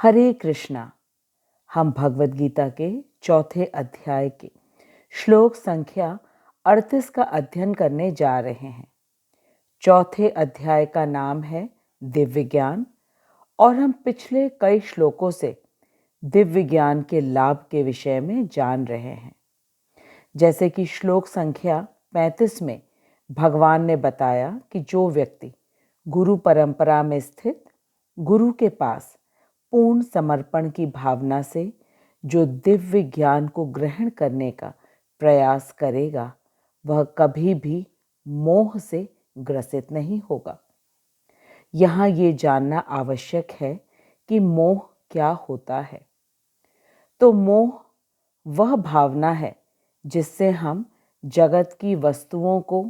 हरे कृष्णा। हम भगवद गीता के चौथे अध्याय के श्लोक संख्या 38 का अध्ययन करने जा रहे हैं। चौथे अध्याय का नाम है दिव्य ज्ञान और हम पिछले कई श्लोकों से दिव्य ज्ञान के लाभ के विषय में जान रहे हैं। जैसे कि श्लोक संख्या 35 में भगवान ने बताया कि जो व्यक्ति गुरु परंपरा में स्थित गुरु के पास पूर्ण समर्पण की भावना से जो दिव्य ज्ञान को ग्रहण करने का प्रयास करेगा, वह कभी भी मोह से ग्रसित नहीं होगा। यहाँ ये जानना आवश्यक है कि मोह क्या होता है। तो मोह वह भावना है जिससे हम जगत की वस्तुओं को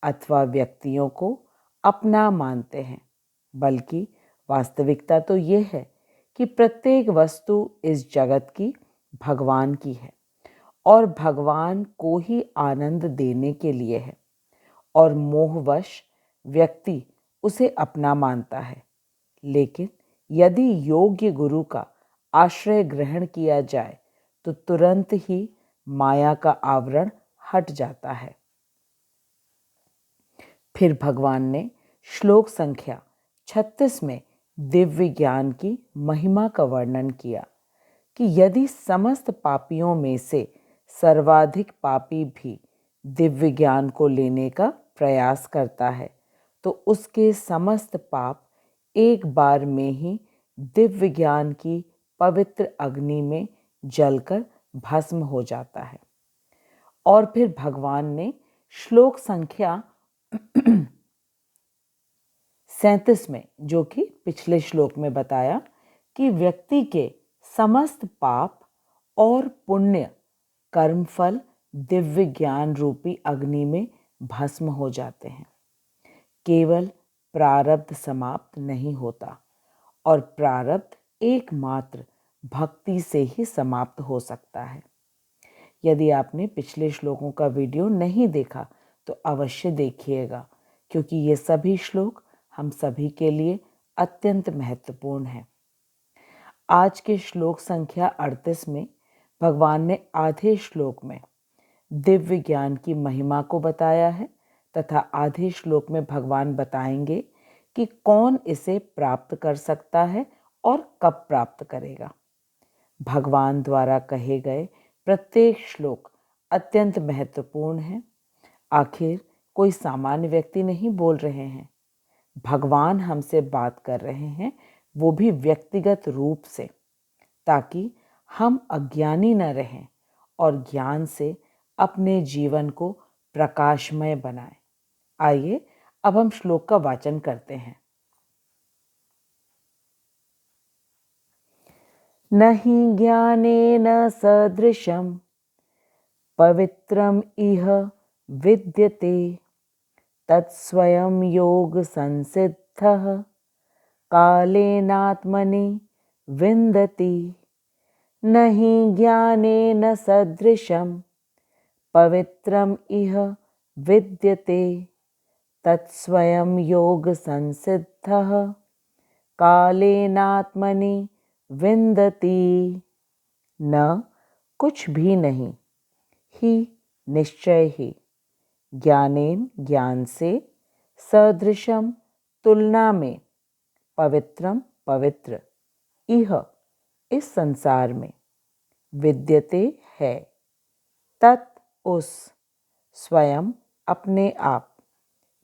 अथवा व्यक्तियों को अपना मानते हैं, बल्कि वास्तविकता तो ये है कि प्रत्येक वस्तु इस जगत की भगवान की है और भगवान को ही आनंद देने के लिए है, और मोहवश व्यक्ति उसे अपना मानता है। लेकिन यदि योग्य गुरु का आश्रय ग्रहण किया जाए तो तुरंत ही माया का आवरण हट जाता है। फिर भगवान ने श्लोक संख्या 36 में दिव्य ज्ञान की महिमा का वर्णन किया कि यदि समस्त पापियों में से सर्वाधिक पापी भी दिव्य ज्ञान को लेने का प्रयास करता है तो उसके समस्त पाप एक बार में ही दिव्य ज्ञान की पवित्र अग्नि में जलकर भस्म हो जाता है। और फिर भगवान ने श्लोक संख्या 37 में, जो कि पिछले श्लोक में बताया, कि व्यक्ति के समस्त पाप और पुण्य कर्मफल दिव्य ज्ञान रूपी अग्नि में भस्म हो जाते हैं। केवल प्रारब्ध समाप्त नहीं होता, और प्रारब्ध एकमात्र भक्ति से ही समाप्त हो सकता है। यदि आपने पिछले श्लोकों का वीडियो नहीं देखा तो अवश्य देखिएगा, क्योंकि ये सभी श्लोक हम सभी के लिए अत्यंत महत्वपूर्ण हैं। आज के श्लोक संख्या 38 में भगवान ने आधे श्लोक में दिव्य ज्ञान की महिमा को बताया है तथा आधे श्लोक में भगवान बताएंगे कि कौन इसे प्राप्त कर सकता है और कब प्राप्त करेगा। भगवान द्वारा कहे गए प्रत्येक श्लोक अत्यंत महत्वपूर्ण है। आखिर कोई सामान्य व्यक्ति नहीं बोल रहे हैं, भगवान हमसे बात कर रहे हैं, वो भी व्यक्तिगत रूप से, ताकि हम अज्ञानी न रहें और ज्ञान से अपने जीवन को प्रकाशमय बनाएं। आइए अब हम श्लोक का वाचन करते हैं। नहि ज्ञानेन सदृशं पवित्रम इह विद्यते तत्स्वयं योग संसिद्धः कालेनात्मनि विन्दति। नहि ज्ञानेन सदृशं पवित्रम इह विद्यते तत्स्वयं योग संसिद्धः कालेनात्मनि विन्दति। न कुछ भी नहीं, ही निश्चय ही, ज्ञानेन ज्ञान से, सदृशम तुलना में, पवित्रम पवित्र, इह इस संसार में, विद्यते है, तत् उस, स्वयं अपने आप,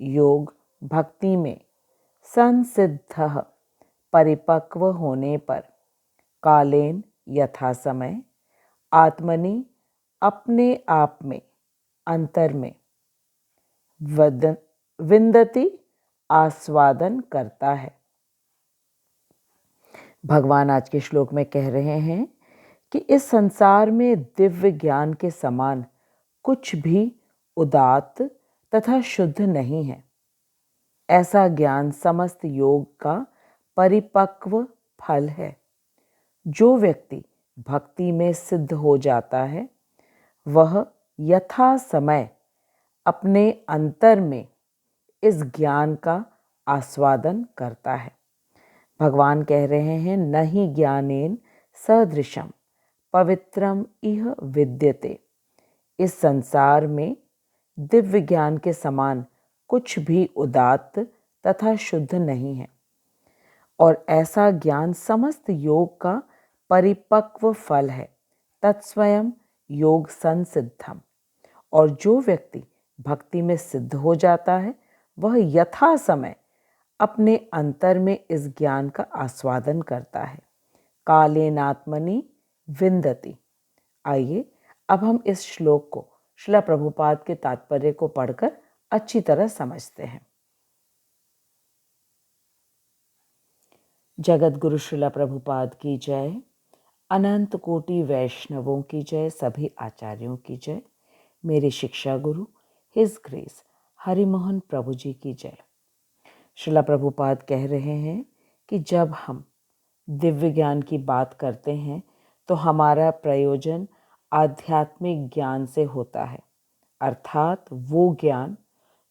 योग भक्ति में, संसिद्धः परिपक्व होने पर, कालेन यथा समय, आत्मनि अपने आप में, अंतर में, विन्दति आस्वादन करता है। भगवान आज के श्लोक में कह रहे हैं कि इस संसार में दिव्य ज्ञान के समान कुछ भी उदात्त तथा शुद्ध नहीं है। ऐसा ज्ञान समस्त योग का परिपक्व फल है। जो व्यक्ति भक्ति में सिद्ध हो जाता है, वह यथा समय अपने अंतर में इस ज्ञान का आस्वादन करता है। भगवान कह रहे हैं, न ही ज्ञानेन सदृशम पवित्रम इह विद्यते। इस संसार में दिव्य ज्ञान के समान कुछ भी उदात्त तथा शुद्ध नहीं है, और ऐसा ज्ञान समस्त योग का परिपक्व फल है, तत्स्वयं योग संसिद्धम। और जो व्यक्ति भक्ति में सिद्ध हो जाता है, वह यथा समय अपने अंतर में इस ज्ञान का आस्वादन करता है। कालेनात्मनि विन्दति। आइए अब हम इस श्लोक को श्रील प्रभुपाद के तात्पर्य को पढ़कर अच्छी तरह समझते हैं। जगत गुरु श्रील प्रभुपाद की जय, अनंत कोटि वैष्णवों की जय, सभी आचार्यों की जय, मेरे शिक्षा गुरु हिज ग्रेस हरिमोहन प्रभु जी की जय। श्रील प्रभुपाद कह रहे हैं कि जब हम दिव्य ज्ञान की बात करते हैं तो हमारा प्रयोजन आध्यात्मिक ज्ञान से होता है, अर्थात वो ज्ञान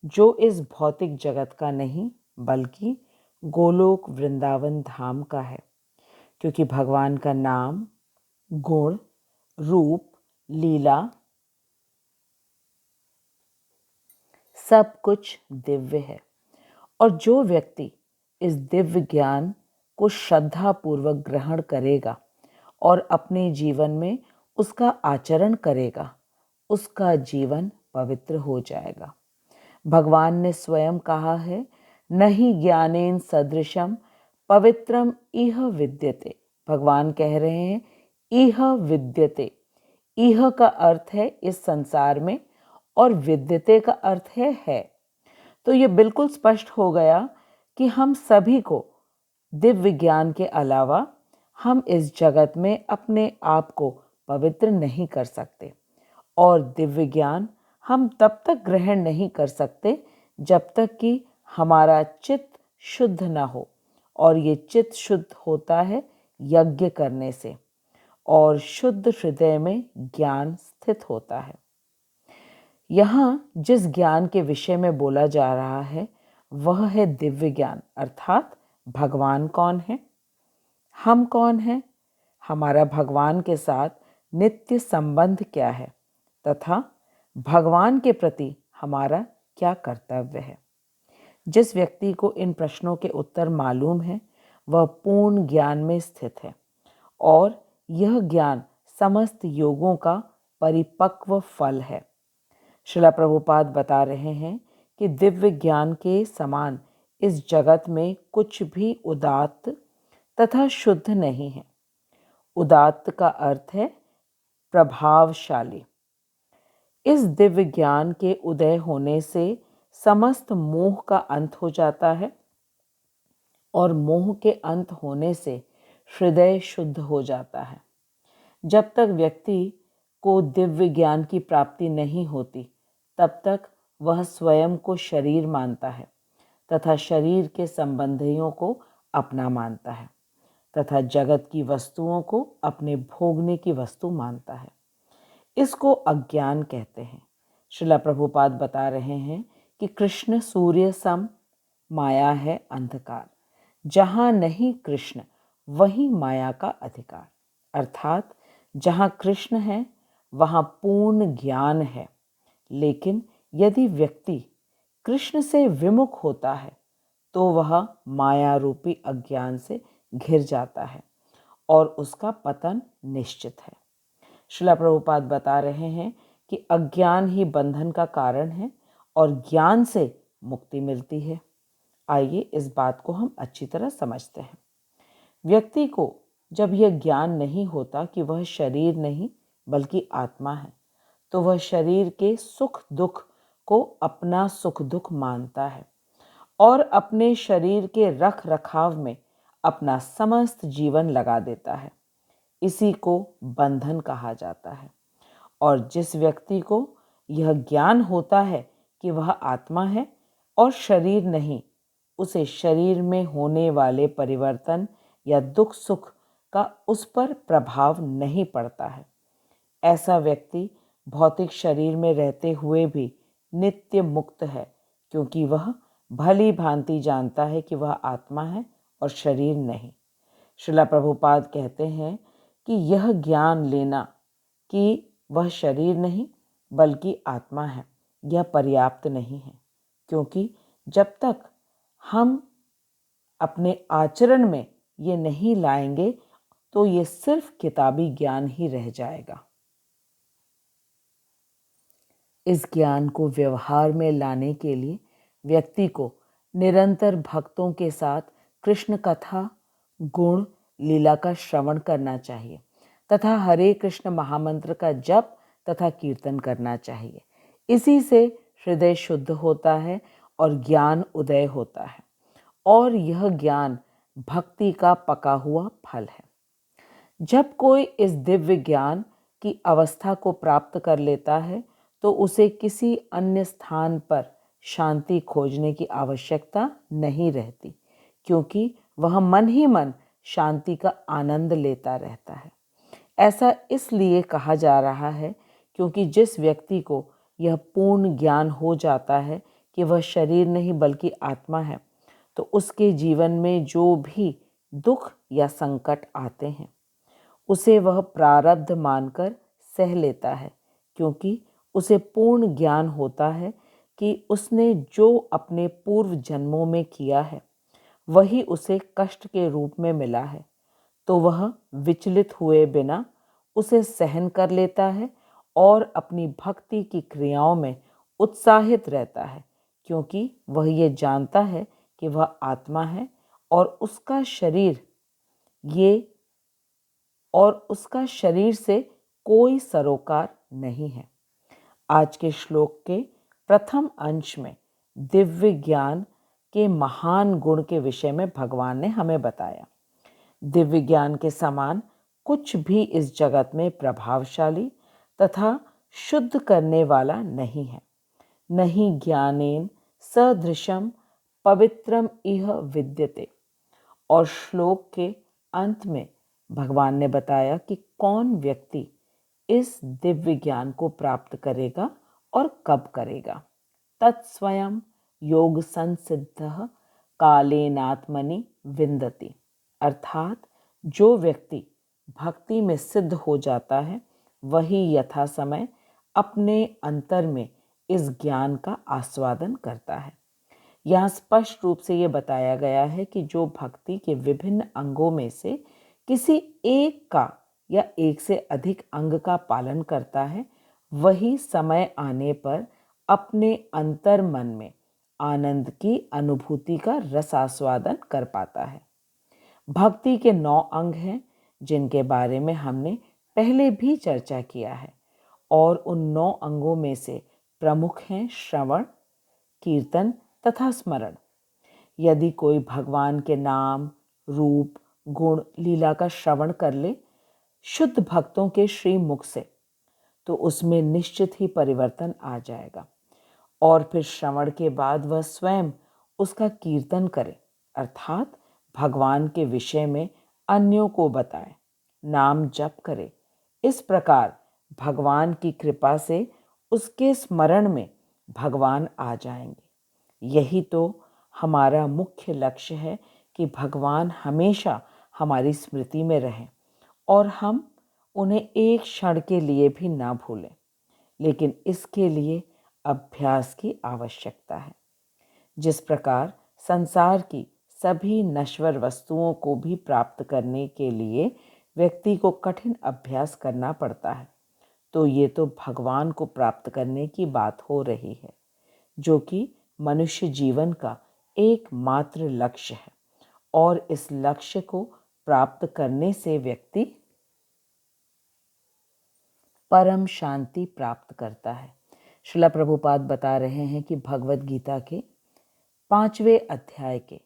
जो इस भौतिक जगत का नहीं बल्कि गोलोक वृंदावन धाम का है, क्योंकि भगवान का नाम, गुण, रूप, लीला सब कुछ दिव्य है। और जो व्यक्ति इस दिव्य ज्ञान को श्रद्धापूर्वक ग्रहण करेगा और अपने जीवन में उसका आचरण करेगा, उसका जीवन पवित्र हो जाएगा। भगवान ने स्वयं कहा है, नहीं ज्ञानेन सदृशम पवित्रम इह विद्यते। भगवान कह रहे हैं इह विद्यते। इह का अर्थ है इस संसार में और विद्यते का अर्थ है। तो ये बिल्कुल स्पष्ट हो गया कि हम सभी को दिव्य ज्ञान के अलावा हम इस जगत में अपने आप को पवित्र नहीं कर सकते, और दिव्य ज्ञान हम तब तक ग्रहण नहीं कर सकते जब तक कि हमारा चित्त शुद्ध न हो। और ये चित्त शुद्ध होता है यज्ञ करने से, और शुद्ध हृदय में ज्ञान स्थित होता है। यहाँ जिस ज्ञान के विषय में बोला जा रहा है वह है दिव्य ज्ञान, अर्थात भगवान कौन है, हम कौन हैं, हमारा भगवान के साथ नित्य संबंध क्या है, तथा भगवान के प्रति हमारा क्या कर्तव्य है। जिस व्यक्ति को इन प्रश्नों के उत्तर मालूम है वह पूर्ण ज्ञान में स्थित है, और यह ज्ञान समस्त योगों का परिपक्व फल है। श्रील प्रभुपाद बता रहे हैं कि दिव्य ज्ञान के समान इस जगत में कुछ भी उदात्त तथा शुद्ध नहीं है। उदात्त का अर्थ है प्रभावशाली। इस दिव्य ज्ञान के उदय होने से समस्त मोह का अंत हो जाता है, और मोह के अंत होने से हृदय शुद्ध हो जाता है। जब तक व्यक्ति को दिव्य ज्ञान की प्राप्ति नहीं होती, तब तक वह स्वयं को शरीर मानता है तथा शरीर के संबंधियों को अपना मानता है, तथा जगत की वस्तुओं को अपने भोगने की वस्तु मानता है। इसको अज्ञान कहते हैं। श्रील प्रभुपाद बता रहे हैं कि कृष्ण सूर्य सम, माया है अंधकार। जहाँ नहीं कृष्ण वहीं माया का अधिकार, अर्थात जहाँ कृष्ण है वहाँ पूर्ण ज्ञान है। लेकिन यदि व्यक्ति कृष्ण से विमुख होता है तो वह माया रूपी अज्ञान से घिर जाता है और उसका पतन निश्चित है। श्रील प्रभुपाद बता रहे हैं कि अज्ञान ही बंधन का कारण है और ज्ञान से मुक्ति मिलती है। आइए इस बात को हम अच्छी तरह समझते हैं। व्यक्ति को जब यह ज्ञान नहीं होता कि वह शरीर नहीं बल्कि आत्मा है, तो वह शरीर के सुख दुख को अपना सुख दुख मानता है और अपने शरीर के रख रखाव में अपना समस्त जीवन लगा देता है। इसी को बंधन कहा जाता है। और जिस व्यक्ति को यह ज्ञान होता है कि वह आत्मा है और शरीर नहीं, उसे शरीर में होने वाले परिवर्तन या दुख सुख का उस पर प्रभाव नहीं पड़ता है। ऐसा व्यक्ति भौतिक शरीर में रहते हुए भी नित्य मुक्त है, क्योंकि वह भली भांति जानता है कि वह आत्मा है और शरीर नहीं। श्रीला प्रभुपाद कहते हैं कि यह ज्ञान लेना कि वह शरीर नहीं बल्कि आत्मा है, यह पर्याप्त नहीं है, क्योंकि जब तक हम अपने आचरण में ये नहीं लाएंगे तो ये सिर्फ किताबी ज्ञान ही रह जाएगा। इस ज्ञान को व्यवहार में लाने के लिए व्यक्ति को निरंतर भक्तों के साथ कृष्ण कथा, गुण, लीला का श्रवण करना चाहिए तथा हरे कृष्ण महामंत्र का जप तथा कीर्तन करना चाहिए। इसी से हृदय शुद्ध होता है और ज्ञान उदय होता है, और यह ज्ञान भक्ति का पका हुआ फल है। जब कोई इस दिव्य ज्ञान की अवस्था को प्राप्त कर लेता है तो उसे किसी अन्य स्थान पर शांति खोजने की आवश्यकता नहीं रहती, क्योंकि वह मन ही मन शांति का आनंद लेता रहता है। ऐसा इसलिए कहा जा रहा है क्योंकि जिस व्यक्ति को यह पूर्ण ज्ञान हो जाता है कि वह शरीर नहीं बल्कि आत्मा है, तो उसके जीवन में जो भी दुख या संकट आते हैं उसे वह प्रारब्ध मानकर सह लेता है, क्योंकि उसे पूर्ण ज्ञान होता है कि उसने जो अपने पूर्व जन्मों में किया है वही उसे कष्ट के रूप में मिला है। तो वह विचलित हुए बिना उसे सहन कर लेता है और अपनी भक्ति की क्रियाओं में उत्साहित रहता है, क्योंकि वह ये जानता है कि वह आत्मा है और उसका शरीर से कोई सरोकार नहीं है। आज के श्लोक के प्रथम अंश में दिव्य ज्ञान के महान गुण के विषय में भगवान ने हमें बताया। दिव्य ज्ञान के समान कुछ भी इस जगत में प्रभावशाली तथा शुद्ध करने वाला नहीं है। नहीं ज्ञानेन सदृशम पवित्रम इह विद्यते। और श्लोक के अंत में भगवान ने बताया कि कौन व्यक्ति इस दिव्य ज्ञान को प्राप्त करेगा और कब करेगा। तत्स्वयं योग संसिद्धः कालेनात्मनि विन्दति। अर्थात जो व्यक्ति भक्ति में सिद्ध हो जाता है वही यथा समय अपने अंतर में इस ज्ञान का आस्वादन करता है। यहाँ स्पष्ट रूप से ये बताया गया है कि जो भक्ति के विभिन्न अंगों में से किसी एक का या एक से अधिक अंग का पालन करता है वही समय आने पर अपने अंतर मन में आनंद की अनुभूति का रसास्वादन कर पाता है। भक्ति के 9 अंग हैं जिनके बारे में हमने पहले भी चर्चा किया है, और उन 9 अंगों में से प्रमुख हैं श्रवण, कीर्तन तथा स्मरण। यदि कोई भगवान के नाम, रूप, गुण, लीला का श्रवण कर ले शुद्ध भक्तों के श्रीमुख से, तो उसमें निश्चित ही परिवर्तन आ जाएगा, और फिर श्रवण के बाद वह स्वयं उसका कीर्तन करे, अर्थात भगवान के विषय में अन्यों को बताए, नाम जप करे। इस प्रकार भगवान की कृपा से उसके स्मरण में भगवान आ जाएंगे। यही तो हमारा मुख्य लक्ष्य है कि भगवान हमेशा हमारी स्मृति में रहें और हम उन्हें एक क्षण के लिए भी ना भूलें। लेकिन इसके लिए अभ्यास की आवश्यकता है। जिस प्रकार संसार की सभी नश्वर वस्तुओं को भी प्राप्त करने के लिए व्यक्ति को कठिन अभ्यास करना पड़ता है, तो ये तो भगवान को प्राप्त करने की बात हो रही है, जो कि मनुष्य जीवन का एकमात्र लक्ष्य है, और इस लक्ष्य को प्राप्त करने से व्यक्ति परम शांति प्राप्त करता है। श्रीला प्रभुपाद बता रहे हैं कि भगवत गीता के 5वें अध्याय के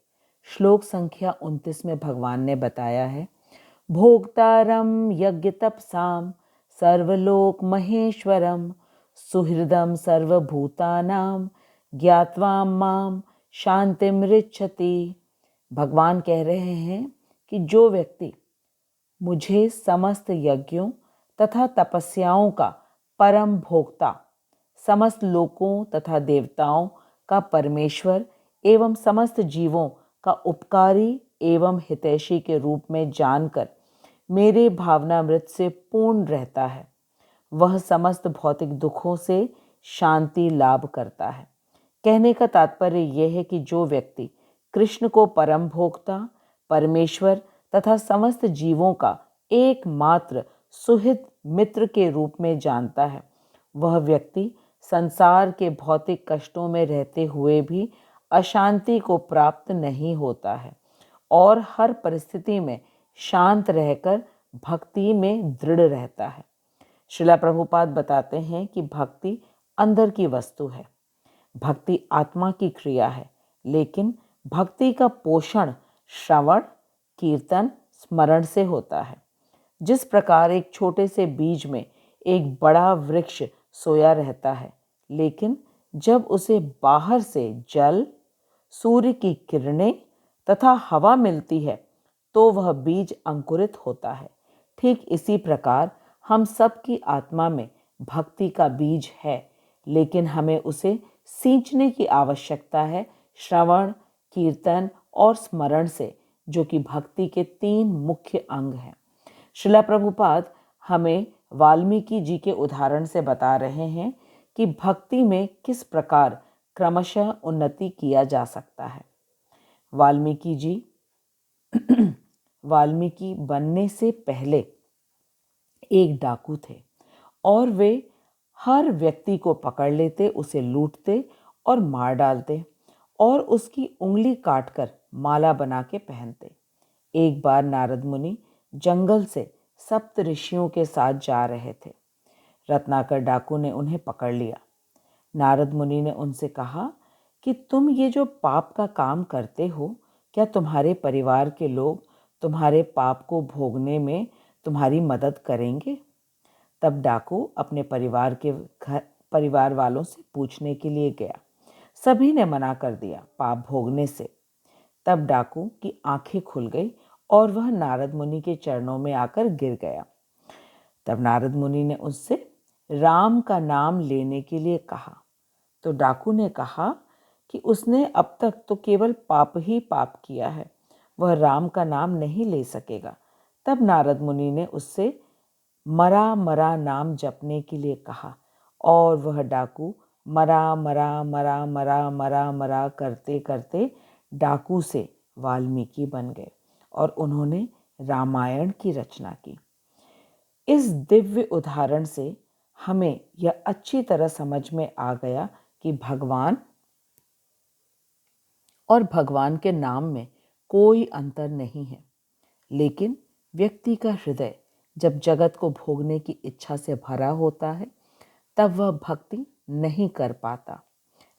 श्लोक संख्या 29 में भगवान ने बताया है, भोक्तारम यज्ञ तपसाम सर्वलोक महेश्वरम सुहृदम सर्वभूतानाम ज्ञात्वा माम शांतिम ऋच्छति। भगवान कह रहे हैं कि जो व्यक्ति मुझे समस्त यज्ञों तथा तपस्याओं का परम भोक्ता, समस्त लोकों तथा देवताओं का परमेश्वर एवं समस्त जीवों का उपकारी एवं हितैषी के रूप में जानकर मेरे भावनामृत से पूर्ण रहता है, वह समस्त भौतिक दुखों से शांति लाभ करता है। कहने का तात्पर्य यह है कि जो व्यक्ति कृष्ण को परम भोक्ता, परमेश्वर तथा समस्त जीवों का एकमात्र सुहित मित्र के रूप में जानता है, वह व्यक्ति संसार के भौतिक कष्टों में रहते हुए भी अशांति को प्राप्त नहीं होता है और हर परिस्थिति में शांत रहकर भक्ति में दृढ़ रहता है। श्रीला प्रभुपाद बताते हैं कि भक्ति अंदर की वस्तु है, भक्ति आत्मा की क्रिया है, लेकिन भक्ति का पोषण श्रवण, कीर्तन, स्मरण से होता है। जिस प्रकार एक छोटे से बीज में एक बड़ा वृक्ष सोया रहता है, लेकिन जब उसे बाहर से जल, सूर्य की किरणें तथा हवा मिलती है तो वह बीज अंकुरित होता है। ठीक इसी प्रकार हम सबकी आत्मा में भक्ति का बीज है, लेकिन हमें उसे सींचने की आवश्यकता है श्रवण, कीर्तन और स्मरण से, जो कि भक्ति के 3 मुख्य अंग हैं। श्रीला प्रभुपाद हमें वाल्मीकि जी के उदाहरण से बता रहे हैं कि भक्ति में किस प्रकार क्रमशः उन्नति किया जा सकता है। वाल्मीकि बनने से पहले एक डाकू थे और वे हर व्यक्ति को पकड़ लेते, उसे लूटते और मार डालते और उसकी उंगली काटकर माला बना के पहनते। एक बार नारद मुनि जंगल से सप्त ऋषियों के साथ जा रहे थे। रत्नाकर डाकू ने उन्हें पकड़ लिया। नारद मुनि ने उनसे कहा कि तुम ये जो पाप का काम करते हो, क्या तुम्हारे परिवार के लोग तुम्हारे पाप को भोगने में तुम्हारी मदद करेंगे? तब डाकू अपने परिवार वालों से पूछने के लिए गया। सभी ने मना कर दिया पाप भोगने से। तब डाकू की आंखें खुल गई और वह नारद मुनि के चरणों में आकर गिर गया। तब नारद मुनि ने उससे राम का नाम लेने के लिए कहा, तो डाकू ने कहा कि उसने अब तक तो केवल पाप ही पाप किया है, वह राम का नाम नहीं ले सकेगा। तब नारद मुनि ने उससे मरा मरा नाम जपने के लिए कहा और वह डाकू मरा मरा मरा मरा मरा मरा करते करते डाकू से वाल्मीकि बन गए और उन्होंने रामायण की रचना की। इस दिव्य उदाहरण से हमें यह अच्छी तरह समझ में आ गया कि भगवान और भगवान के नाम में कोई अंतर नहीं है, लेकिन व्यक्ति का हृदय जब जगत को भोगने की इच्छा से भरा होता है तब वह भक्ति नहीं कर पाता।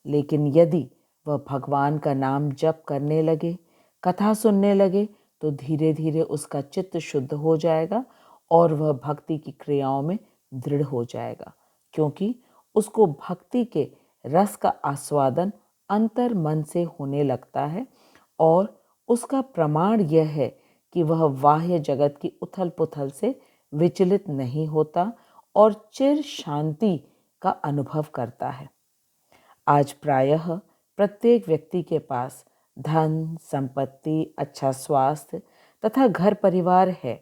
लेकिन यदि वह भगवान का नाम जप करने लगे, कथा सुनने लगे, तो धीरे धीरे उसका चित्त शुद्ध हो जाएगा और वह भक्ति की क्रियाओं में दृढ़ हो जाएगा, क्योंकि उसको भक्ति के रस का आस्वादन अंतर मन से होने लगता है और उसका प्रमाण यह है कि वह बाह्य जगत की उथल पुथल से विचलित नहीं होता और चिर शांति का अनुभव करता है। आज प्रायः प्रत्येक व्यक्ति के पास धन, संपत्ति, अच्छा स्वास्थ्य तथा घर परिवार है।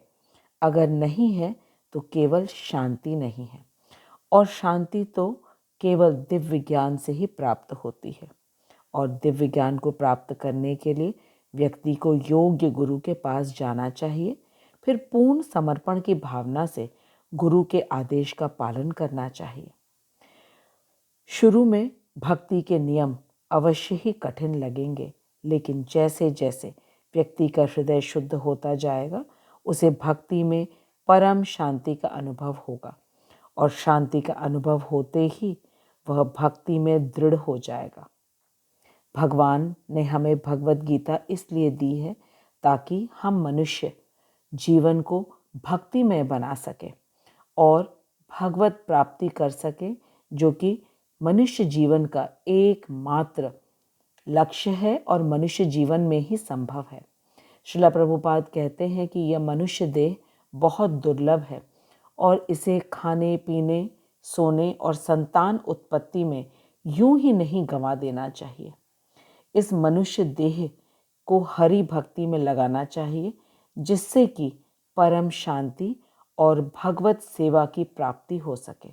अगर नहीं है तो केवल शांति नहीं है, और शांति तो केवल दिव्य ज्ञान से ही प्राप्त होती है। और दिव्य ज्ञान को प्राप्त करने के लिए व्यक्ति को योग्य गुरु के पास जाना चाहिए, फिर पूर्ण समर्पण की भावना से गुरु के आदेश का पालन करना चाहिए। शुरू में भक्ति के नियम अवश्य ही कठिन लगेंगे, लेकिन जैसे जैसे व्यक्ति का हृदय शुद्ध होता जाएगा, उसे भक्ति में परम शांति का अनुभव होगा और शांति का अनुभव होते ही वह भक्ति में दृढ़ हो जाएगा। भगवान ने हमें भगवत गीता इसलिए दी है ताकि हम मनुष्य जीवन को भक्तिमय बना सके और भगवत प्राप्ति कर सके, जो कि मनुष्य जीवन का एकमात्र लक्ष्य है और मनुष्य जीवन में ही संभव है। श्रीला प्रभुपाद कहते हैं कि यह मनुष्य देह बहुत दुर्लभ है और इसे खाने पीने, सोने और संतान उत्पत्ति में यूं ही नहीं गंवा देना चाहिए। इस मनुष्य देह को हरि भक्ति में लगाना चाहिए, जिससे कि परम शांति और भगवत सेवा की प्राप्ति हो सके।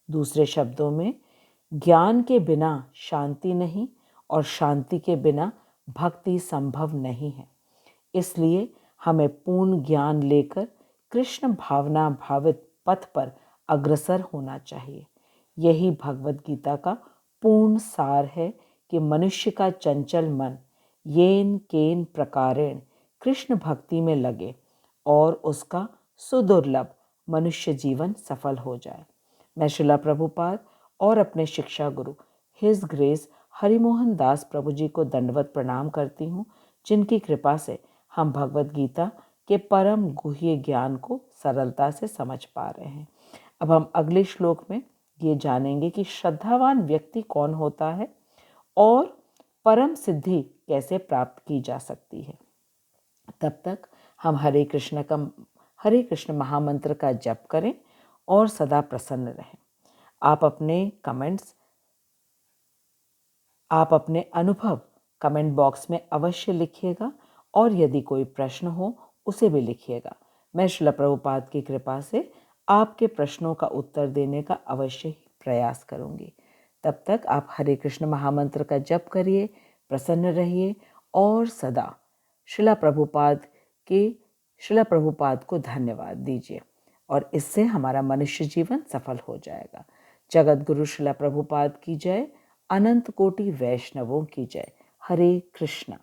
दूसरे शब्दों में, ज्ञान के बिना शांति नहीं और शांति के बिना भक्ति संभव नहीं है। इसलिए हमें पूर्ण ज्ञान लेकर कृष्ण भावना भावित पथ पर अग्रसर होना चाहिए। यही भगवत गीता का पूर्ण सार है कि मनुष्य का चंचल मन येन केन प्रकारेण कृष्ण भक्ति में लगे और उसका सुदुर्लभ मनुष्य जीवन सफल हो जाए। मैं श्रीला प्रभुपाद और अपने शिक्षा गुरु हिज ग्रेस हरिमोहन दास प्रभु जी को दंडवत प्रणाम करती हूँ, जिनकी कृपा से हम भगवत गीता के परम गुह्य ज्ञान को सरलता से समझ पा रहे हैं। अब हम अगले श्लोक में ये जानेंगे कि श्रद्धावान व्यक्ति कौन होता है और परम सिद्धि कैसे प्राप्त की जा सकती है। तब तक हम हरे कृष्ण महामंत्र का जप करें और सदा प्रसन्न रहें। आप अपने अनुभव कमेंट बॉक्स में अवश्य लिखिएगा और यदि कोई प्रश्न हो उसे भी लिखिएगा। मैं श्रील प्रभुपाद की कृपा से आपके प्रश्नों का उत्तर देने का अवश्य ही प्रयास करूंगी। तब तक आप हरे कृष्ण महामंत्र का जप करिए, प्रसन्न रहिए और सदा श्रील प्रभुपाद को धन्यवाद दीजिए और इससे हमारा मनुष्य जीवन सफल हो जाएगा। जगत गुरु श्रील प्रभुपाद की जय, अनंत कोटि वैष्णवों की जय। हरे कृष्णा।